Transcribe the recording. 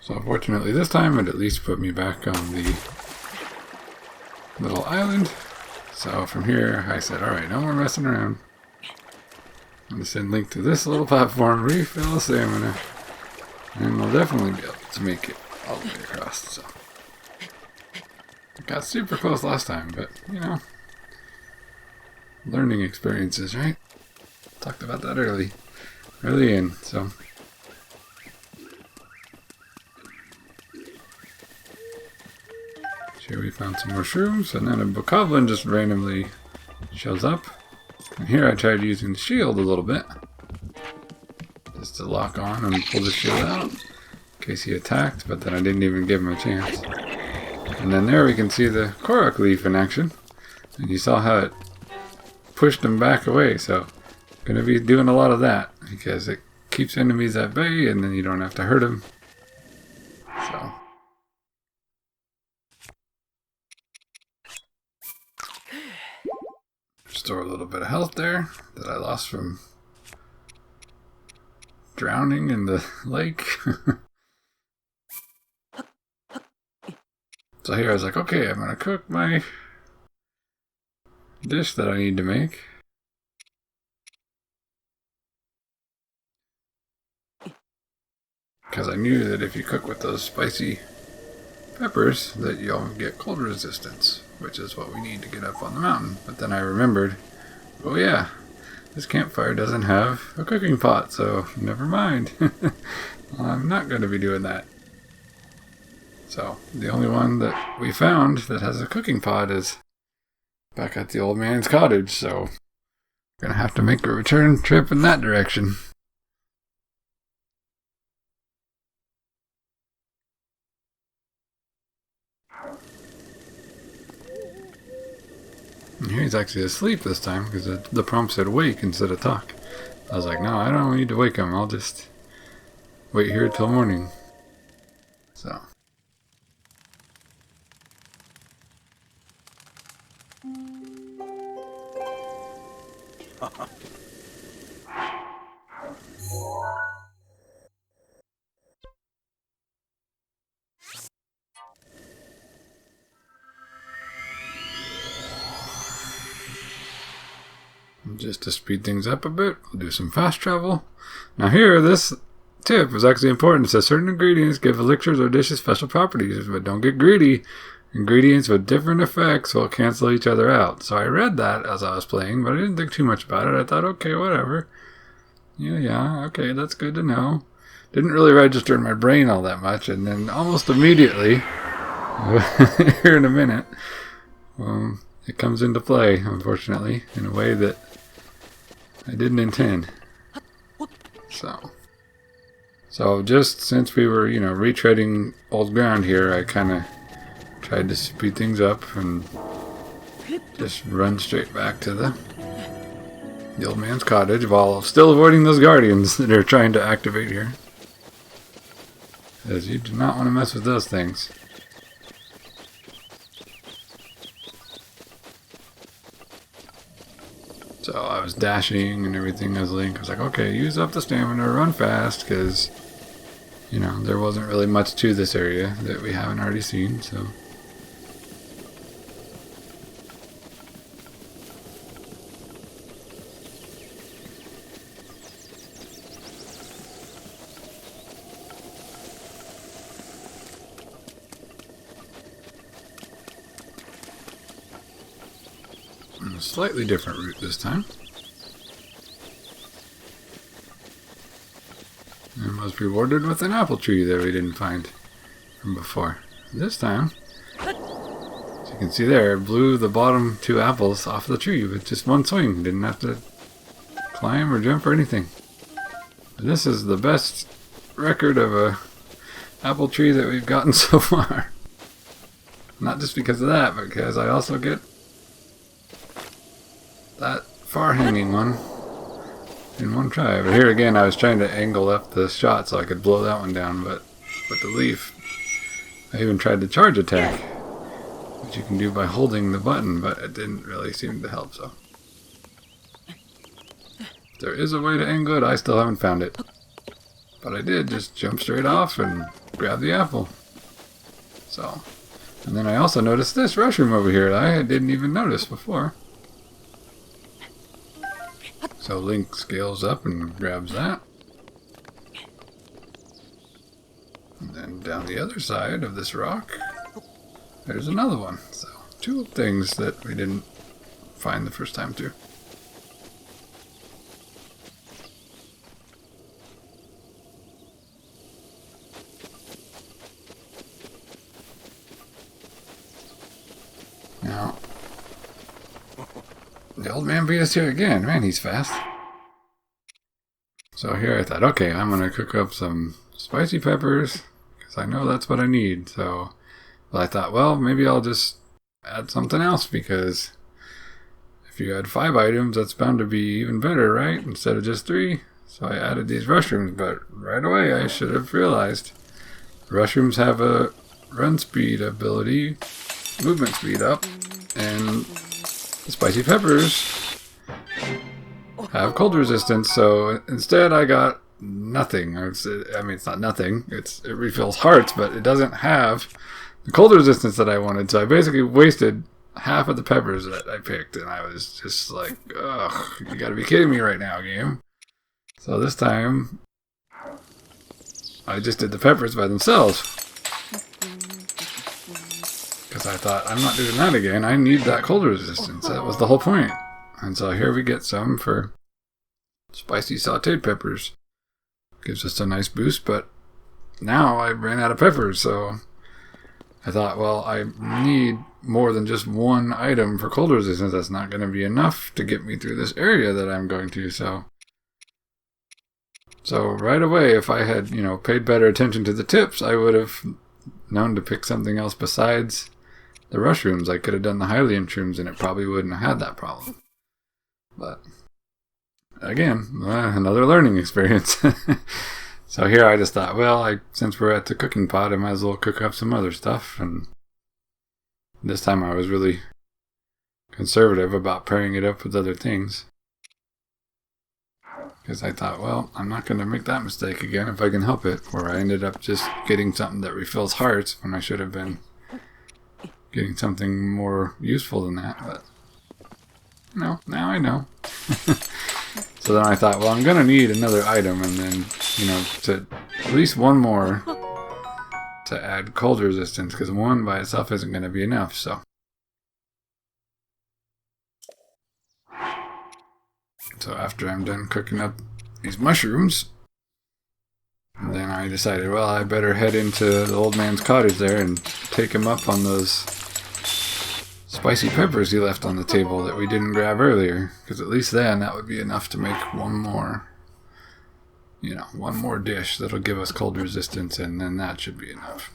So fortunately this time it at least put me back on the little island. So from here I said, alright, no more messing around. I'm going to send Link to this little platform, refill the stamina, and we'll definitely be able to make it all the way across. So got super close last time, but you know, learning experiences, right? Talked about that early in, so. Here we found some more shrooms, and then a Bokoblin just randomly shows up. And here I tried using the shield a little bit, just to lock on and pull the shield out, in case he attacked, but then I didn't even give him a chance. And then there we can see the Korok leaf in action, and you saw how it pushed him back away, so I'm going to be doing a lot of that, because it keeps enemies at bay, and then you don't have to hurt them. So. Restore a little bit of health there that I lost from drowning in the lake. So here I was like, okay, I'm going to cook my dish that I need to make. Because I knew that if you cook with those spicy peppers, that you'll get cold resistance, which is what we need to get up on the mountain. But then I remembered, oh yeah, this campfire doesn't have a cooking pot, so never mind. I'm not going to be doing that. So the only one that we found that has a cooking pot is back at the old man's cottage, so I'm going to have to make a return trip in that direction. And here he's actually asleep this time, because the prompt said wake instead of talk. I was like, no, I don't need to wake him. I'll just wait here till morning. So. Just to speed things up a bit, we'll do some fast travel. Now here, this tip is actually important. It says certain ingredients give elixirs or dishes special properties, but don't get greedy. Ingredients with different effects will cancel each other out. So I read that as I was playing, but I didn't think too much about it. I thought, okay, whatever. Yeah, okay, that's good to know. Didn't really register in my brain all that much, and then almost immediately, here in a minute, it comes into play, unfortunately, in a way that I didn't intend. So just since we were, retreading old ground here, I kind of tried to speed things up and just run straight back to the old man's cottage while still avoiding those guardians that are trying to activate here. Because you do not want to mess with those things. So I was dashing and everything as Link. I was like, okay, use up the stamina, run fast, because, there wasn't really much to this area that we haven't already seen, so. A slightly different route this time. And was rewarded with an apple tree that we didn't find from before. This time, as you can see there, it blew the bottom 2 apples off the tree with just one swing. Didn't have to climb or jump or anything. But this is the best record of a apple tree that we've gotten so far. Not just because of that, but because I also get that far-hanging one in one try. But here again, I was trying to angle up the shot so I could blow that one down, but with the leaf, I even tried the charge attack, which you can do by holding the button, but it didn't really seem to help, so. There is a way to angle it, I still haven't found it. But I did just jump straight off and grab the apple. So, and then I also noticed this mushroom over here that I didn't even notice before. So Link scales up and grabs that. And then down the other side of this rock, there's another one. So 2 things that we didn't find the first time through. Now, the old man beat us here again. Man, he's fast. So here I thought, okay, I'm going to cook up some spicy peppers, because I know that's what I need. So I thought, well, maybe I'll just add something else, because if you add 5 items, that's bound to be even better, right? Instead of just 3. So I added these mushrooms, but right away I should have realized mushrooms have a run speed ability, movement speed up, and the spicy peppers have cold resistance. So instead I got nothing. I mean, it's not nothing. It refills hearts, but it doesn't have the cold resistance that I wanted. So I basically wasted half of the peppers that I picked, and I was just like, ugh, you gotta be kidding me right now, game. So this time I just did the peppers by themselves, because I thought, I'm not doing that again. I need that cold resistance. That was the whole point. And so here we get some for spicy sauteed peppers. Gives us a nice boost, but now I ran out of peppers, so I thought, well, I need more than just 1 item for cold resistance. That's not going to be enough to get me through this area that I'm going to, so right away, if I had, paid better attention to the tips, I would have known to pick something else besides the mushrooms. I could have done the Hylian shrooms, and it probably wouldn't have had that problem. But again, another learning experience. So here I just thought, well, since we're at the cooking pot, I might as well cook up some other stuff. And this time I was really conservative about pairing it up with other things, because I thought, well, I'm not going to make that mistake again if I can help it, where I ended up just getting something that refills hearts when I should have been getting something more useful than that. But no, now I know. So then I thought, well, I'm going to need another item, and then, to at least 1 more to add cold resistance, because 1 by itself isn't going to be enough. So after I'm done cooking up these mushrooms, then I decided, well, I better head into the old man's cottage there and take him up on those spicy peppers he left on the table that we didn't grab earlier, because at least then that would be enough to make 1 more, 1 more dish that'll give us cold resistance, and then that should be enough.